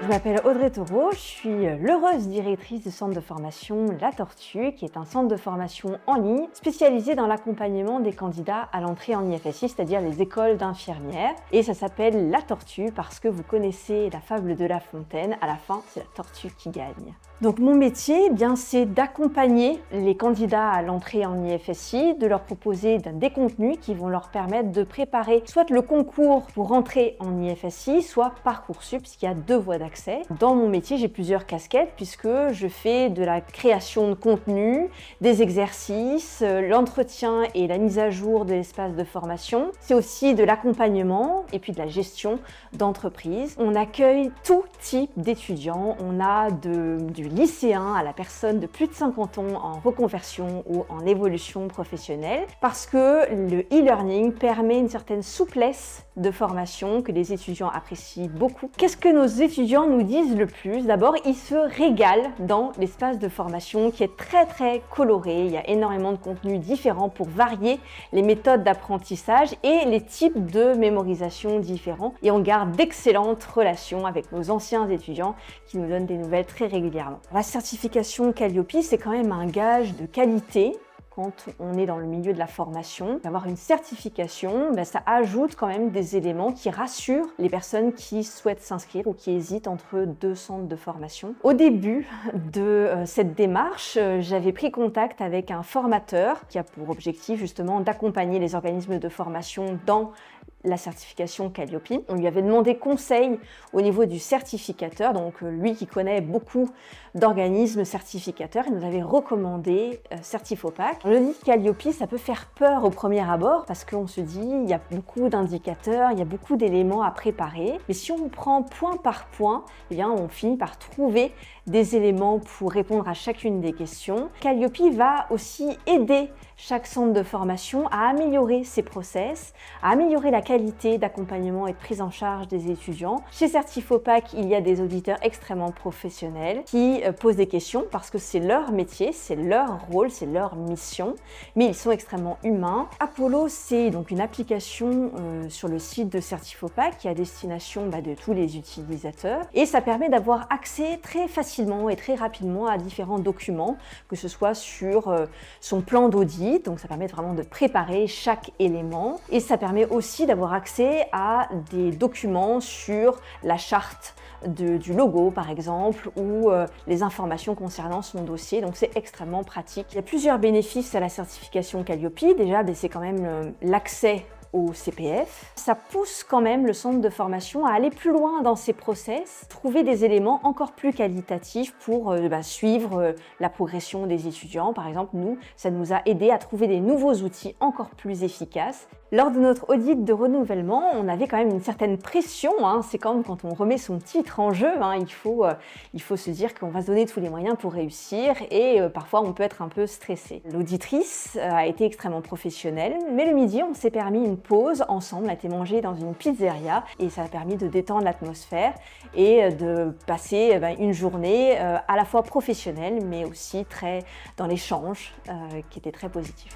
Je m'appelle Audrey Taureau, je suis l'heureuse directrice du centre de formation La Tortue, qui est un centre de formation en ligne spécialisé dans l'accompagnement des candidats à l'entrée en IFSI, c'est-à-dire les écoles d'infirmières. Et ça s'appelle La Tortue parce que vous connaissez la fable de La Fontaine, à la fin, c'est la tortue qui gagne. Donc mon métier, c'est d'accompagner les candidats à l'entrée en IFSI, de leur proposer des contenus qui vont leur permettre de préparer soit le concours pour rentrer en IFSI, soit Parcoursup, puisqu'il y a 2 voies d'accès. Dans mon métier, j'ai plusieurs casquettes puisque je fais de la création de contenu, des exercices, l'entretien et la mise à jour de l'espace de formation. C'est aussi de l'accompagnement et puis de la gestion d'entreprise. On accueille tout type d'étudiants. On a du lycéen à la personne de plus de 50 ans en reconversion ou en évolution professionnelle parce que le e-learning permet une certaine souplesse de formation que les étudiants apprécient beaucoup. Qu'est-ce que nos étudiants nous disent le plus? D'abord, ils se régalent dans l'espace de formation qui est très coloré. Il y a énormément de contenus différents pour varier les méthodes d'apprentissage et les types de mémorisation différents. Et on garde d'excellentes relations avec nos anciens étudiants qui nous donnent des nouvelles très régulièrement. La certification Calliope, c'est quand même un gage de qualité. Quand on est dans le milieu de la formation, d'avoir une certification, ça ajoute quand même des éléments qui rassurent les personnes qui souhaitent s'inscrire ou qui hésitent entre 2 centres de formation. Au début de cette démarche, j'avais pris contact avec un formateur qui a pour objectif justement d'accompagner les organismes de formation dans la certification Calliope. On lui avait demandé conseil au niveau du certificateur, donc lui qui connaît beaucoup d'organismes certificateurs, il nous avait recommandé Certifopac. Le dit Calliope, ça peut faire peur au premier abord parce qu'on se dit il y a beaucoup d'indicateurs, il y a beaucoup d'éléments à préparer, mais si on prend point par point, on finit par trouver des éléments pour répondre à chacune des questions. Calliope va aussi aider chaque centre de formation à améliorer ses process, à améliorer la qualité d'accompagnement et de prise en charge des étudiants. Chez Certifopac, il y a des auditeurs extrêmement professionnels qui posent des questions parce que c'est leur métier, c'est leur rôle, c'est leur mission, mais ils sont extrêmement humains. Apollo, c'est donc une application sur le site de Certifopac qui est à destination de tous les utilisateurs et ça permet d'avoir accès très facilement et très rapidement à différents documents, que ce soit sur son plan d'audit, donc ça permet vraiment de préparer chaque élément et ça permet aussi d'avoir accès à des documents sur la charte du logo par exemple ou les informations concernant son dossier, donc c'est extrêmement pratique. Il y a plusieurs bénéfices à la certification Calliope. Déjà, c'est quand même l'accès au CPF. Ça pousse quand même le centre de formation à aller plus loin dans ses process, trouver des éléments encore plus qualitatifs pour suivre la progression des étudiants. Par exemple, nous, ça nous a aidé à trouver des nouveaux outils encore plus efficaces. Lors de notre audit de renouvellement, on avait quand même une certaine pression. C'est comme quand on remet son titre en jeu. Il faut se dire qu'on va se donner tous les moyens pour réussir et parfois on peut être un peu stressé. L'auditrice a été extrêmement professionnelle, mais le midi, on s'est permis une pause ensemble. On a été manger dans une pizzeria et ça a permis de détendre l'atmosphère et de passer une journée à la fois professionnelle mais aussi très dans l'échange qui était très positif.